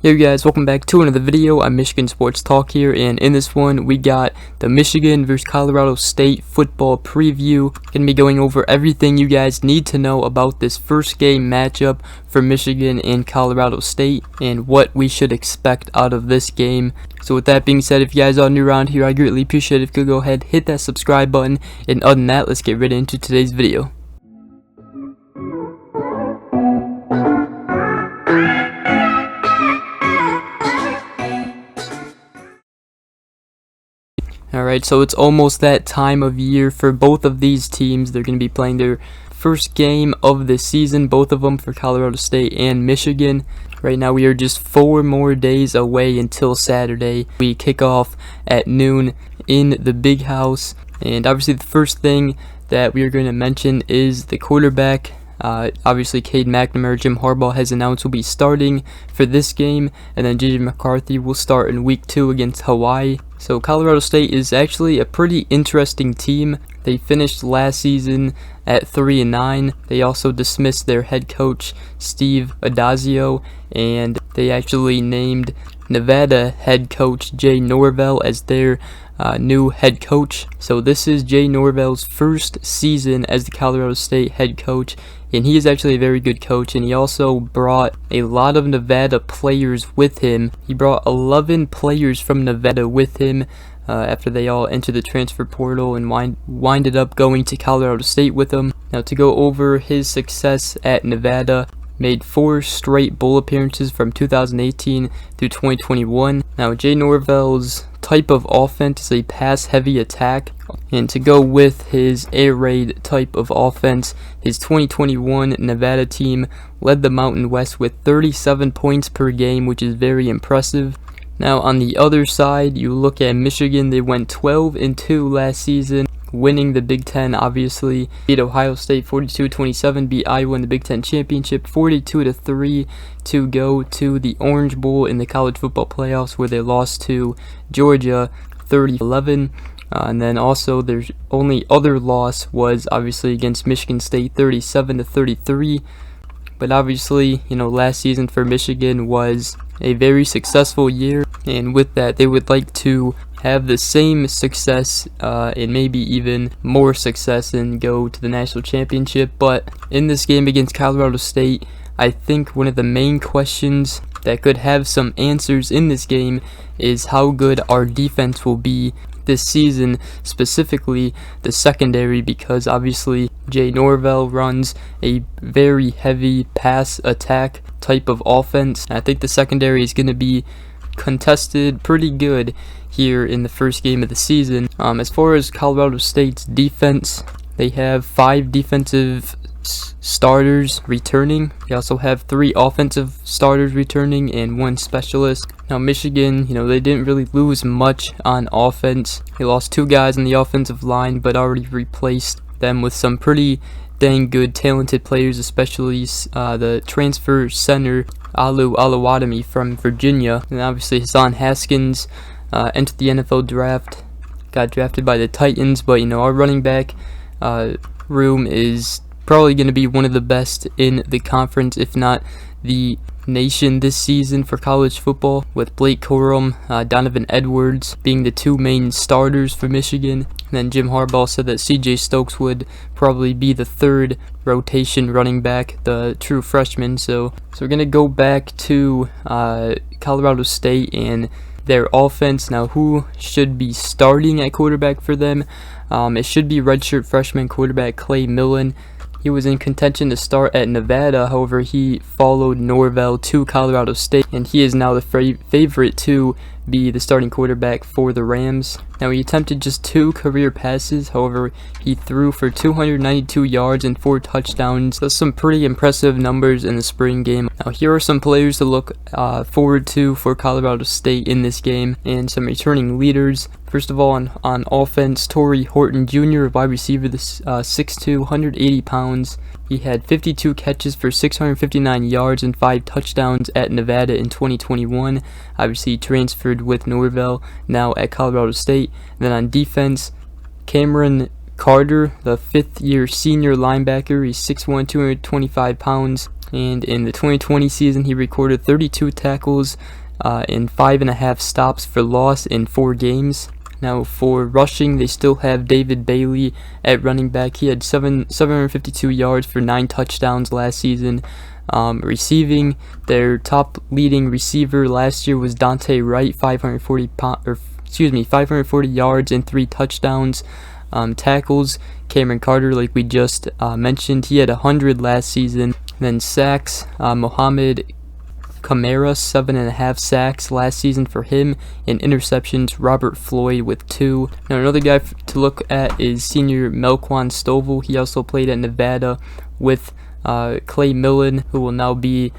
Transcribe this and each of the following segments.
Hey guys, welcome back to another video. I'm Michigan Sports Talk here, and in this one we got the Michigan vs Colorado State football preview. Gonna be going over everything you guys need to know about this first game matchup for Michigan and Colorado State and what we should expect out of this game. So with that being said, if you guys are new around here, I greatly appreciate it if you could go ahead, hit that subscribe button, and other than that, let's get right into today's video. Alright, so it's almost that time of year for both of these teams. They're going to be playing their first game of the season, both of them for Colorado State and Michigan. Right now we are just 4 more days away until Saturday. We kick off at noon in the Big House, and obviously the first thing that we are going to mention is the quarterback. Obviously Cade McNamara, Jim Harbaugh has announced will be starting for this game, and then JJ McCarthy will start in week 2 against Hawaii. So Colorado State is actually a pretty interesting team. They finished last season at 3-9. They also dismissed their head coach Steve Addazio, and they actually named Nevada head coach Jay Norvell as their new head coach. So this is Jay Norvell's first season as the Colorado State head coach, and he is actually a very good coach, and he also brought a lot of Nevada players with him. He brought 11 players from Nevada with him after they all entered the transfer portal and winded up going to Colorado State with him. Now, to go over his success at Nevada, made 4 straight bowl appearances from 2018 through 2021. Now, Jay Norvell's type of offense is a pass-heavy attack, and to go with his air raid type of offense, his 2021 Nevada team led the Mountain West with 37 points per game, which is very impressive. Now, on the other side, you look at Michigan. They went 12-2 last season, winning the Big Ten, obviously. Beat Ohio State 42-27, beat Iowa in the Big Ten Championship 42-3 to go to the Orange Bowl in the college football playoffs, where they lost to Georgia 30-11. And then also their only other loss was obviously against Michigan State 37-33. But obviously, last season for Michigan was a very successful year, and with that, they would like to have the same success and maybe even more success and go to the national championship. But in this game against Colorado State, I think one of the main questions that could have some answers in this game is how good our defense will be this season, specifically the secondary, because obviously Jay Norvell runs a very heavy pass attack type of offense. I think the secondary is going to be contested pretty good here in the first game of the season. As far as Colorado State's defense, they have 5 defensive starters returning. They also have 3 offensive starters returning and 1 specialist. Now Michigan, they didn't really lose much on offense. They lost 2 guys on the offensive line, but already replaced them with some pretty dang good talented players, especially the transfer center Alu Oluwademi from Virginia, and obviously Hassan Haskins entered the NFL draft, got drafted by the Titans. But our running back room is probably going to be one of the best in the conference, if not the nation this season for college football, with Blake Corum, Donovan Edwards being the 2 main starters for Michigan. And then Jim Harbaugh said that CJ Stokes would probably be the 3rd rotation running back, the true freshman. So we're going to go back to Colorado State and their offense. Now, who should be starting at quarterback for them? It should be redshirt freshman quarterback Clay Millen. He was in contention to start at Nevada, however he followed Norvell to Colorado State, and he is now the favorite to be the starting quarterback for the Rams. Now, he attempted just 2 career passes, however he threw for 292 yards and 4 touchdowns. That's some pretty impressive numbers in the spring game. Now, here are some players to look forward to for Colorado State in this game, and some returning leaders. First of all, on offense, Torrey Horton Jr., wide receiver, 6'2", 180 pounds. He had 52 catches for 659 yards and 5 touchdowns at Nevada in 2021. Obviously, he transferred with Norvell, now at Colorado State. And then on defense, Cameron Carter, the 5th-year senior linebacker. He's 6'1", 225 pounds. And in the 2020 season, he recorded 32 tackles and 5.5 stops for loss in 4 games. Now for rushing, they still have David Bailey at running back. He had 752 yards for 9 touchdowns last season. Receiving, their top leading receiver last year was Dante Wright, 540 yards and 3 touchdowns. Tackles, Cameron Carter, like we just mentioned, he had 100 last season. Then sacks, Mohamed Kamara, 7.5 sacks last season for him. And interceptions, Robert Floyd with 2. Now another guy to look at is senior Melquan Stovall. He also played at Nevada with Clay Millen, who will now be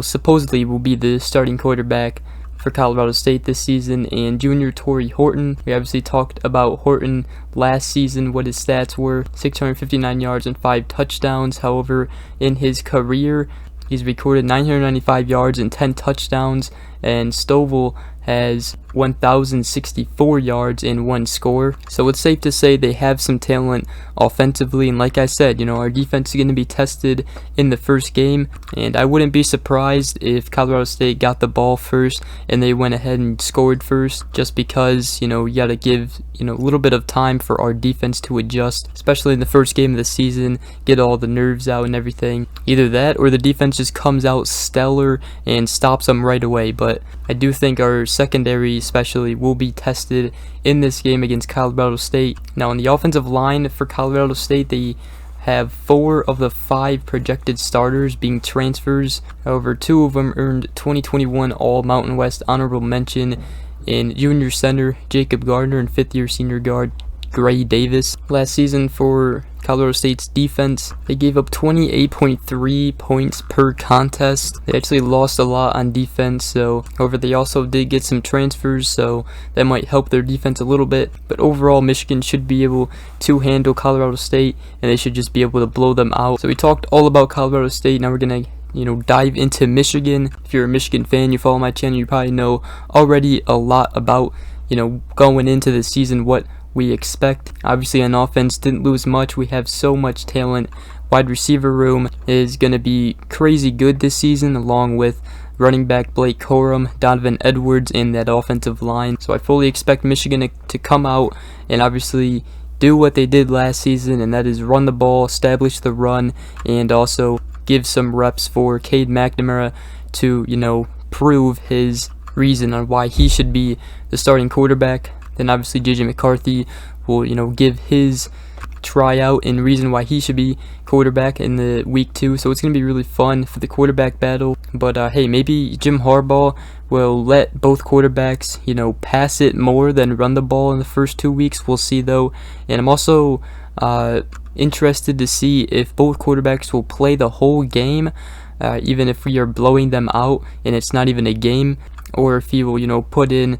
supposedly will be the starting quarterback for Colorado State this season. And junior Torrey Horton, we obviously talked about Horton last season, what his stats were: 659 yards and 5 touchdowns. However, in his career, he's recorded 995 yards and 10 touchdowns, and Stovall has 1,064 yards and 1 score. So it's safe to say they have some talent offensively, and like I said, our defense is going to be tested in the first game, and I wouldn't be surprised if Colorado State got the ball first and they went ahead and scored first, just because you got to give a little bit of time for our defense to adjust, especially in the first game of the season, get all the nerves out and everything. Either that or the defense just comes out stellar and stops them right away. But I do think our secondary especially will be tested in this game against Colorado State. Now on the offensive line for Colorado State, they have 4 of the 5 projected starters being transfers. However, 2 of them earned 2021 All Mountain West honorable mention in junior center Jacob Gardner and 5th-year senior guard Gray Davis. Last season for Colorado State's defense, they gave up 28.3 points per contest. They actually lost a lot on defense, so however they also did get some transfers, so that might help their defense a little bit. But overall, Michigan should be able to handle Colorado State, and they should just be able to blow them out. So we talked all about Colorado State. Now we're gonna dive into Michigan. If you're a Michigan fan, you follow my channel, you probably know already a lot about going into the season, what we expect. Obviously on offense, didn't lose much. We have so much talent. Wide receiver room is going to be crazy good this season, along with running back Blake Corum, Donovan Edwards in that offensive line. So I fully expect Michigan to come out and obviously do what they did last season, and that is run the ball, establish the run, and also give some reps for Cade McNamara to prove his reason on why he should be the starting quarterback. Then obviously JJ McCarthy will give his tryout and reason why he should be quarterback in the week 2. So it's going to be really fun for the quarterback battle. But hey, maybe Jim Harbaugh will let both quarterbacks pass it more than run the ball in the first 2 weeks. We'll see though. And I'm also interested to see if both quarterbacks will play the whole game, even if we are blowing them out and it's not even a game, or if he will put in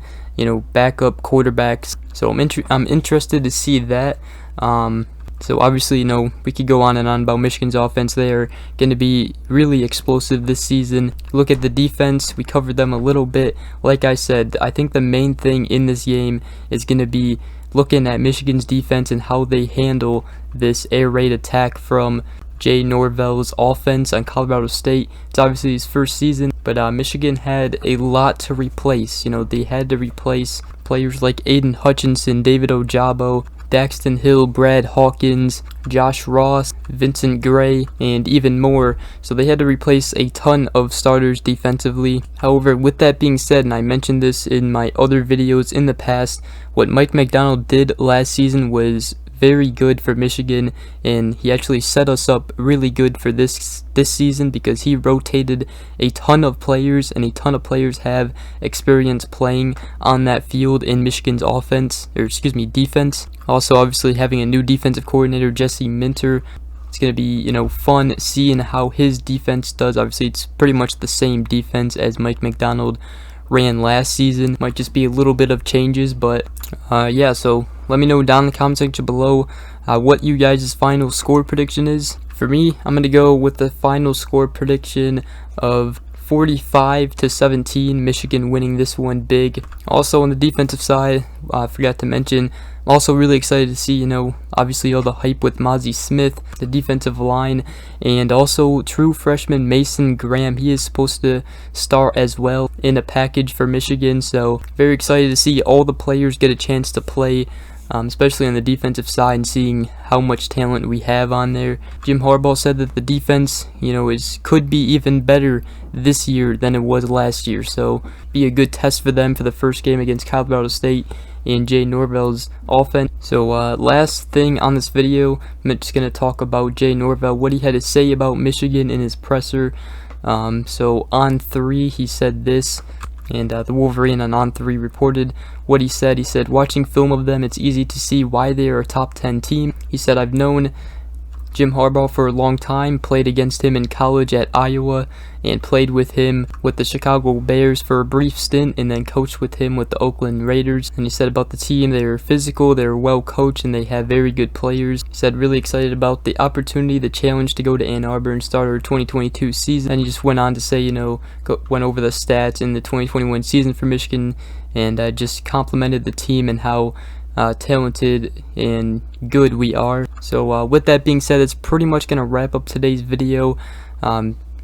backup quarterbacks. So I'm interested to see that. So obviously, we could go on and on about Michigan's offense. They are going to be really explosive this season. Look at the defense. We covered them a little bit. Like I said, I think the main thing in this game is going to be looking at Michigan's defense and how they handle this air raid attack from Jay Norvell's offense on Colorado State. It's obviously his first season, but Michigan had a lot to replace. They had to replace players like Aiden Hutchinson, David Ojabo, Daxton Hill, Brad Hawkins, Josh Ross, Vincent Gray, and even more. So they had to replace a ton of starters defensively. However, with that being said, and I mentioned this in my other videos in the past, what Mike Macdonald did last season was very good for Michigan, and he actually set us up really good for this season because he rotated a ton of players, and a ton of players have experience playing on that field in Michigan's defense. Also, obviously having a new defensive coordinator, Jesse Minter, it's going to be fun seeing how his defense does. Obviously it's pretty much the same defense as Mike Macdonald ran last season. Might just be a little bit of changes, but yeah, so let me know down in the comment section below what you guys' final score prediction is. For me, I'm going to go with the final score prediction of 45-17, Michigan winning this one big. Also on the defensive side, I forgot to mention, I'm also really excited to see, obviously all the hype with Mazi Smith, the defensive line, and also true freshman Mason Graham. He is supposed to start as well in a package for Michigan, so very excited to see all the players get a chance to play, especially on the defensive side, and seeing how much talent we have on there. Jim Harbaugh said that the defense, could be even better this year than it was last year, so be a good test for them for the first game against Colorado State and Jay Norvell's offense. So last thing on this video, I'm just going to talk about Jay Norvell, what he had to say about Michigan in his presser. So on 3, he said this, and the Wolverine on 3 reported what he said. He said, watching film of them, it's easy to see why they are a top 10 team. He said, I've known Jim Harbaugh for a long time, played against him in college at Iowa, and played with him with the Chicago Bears for a brief stint, and then coached with him with the Oakland Raiders. And he said about the team, they're physical, they're well coached, and they have very good players. He said really excited about the opportunity, the challenge to go to Ann Arbor and start our 2022 season. And he just went on to say, went over the stats in the 2021 season for Michigan, and just complimented the team and how talented and good we are. So with that being said, it's pretty much gonna wrap up today's video.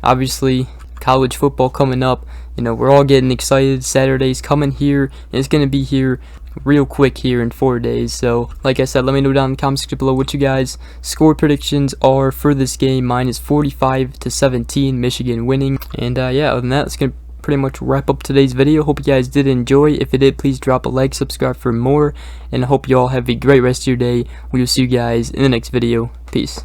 Obviously college football coming up, we're all getting excited. Saturday's coming here, and it's gonna be here real quick here in 4 days. So like I said, let me know down in the comment section below what you guys score predictions are for this game. Mine is 45-17, Michigan winning. And yeah, other than that, it's gonna pretty much wrap up today's video. Hope you guys did enjoy. If you did, please drop a like, subscribe for more, and I hope you all have a great rest of your day. We will see you guys in the next video. Peace.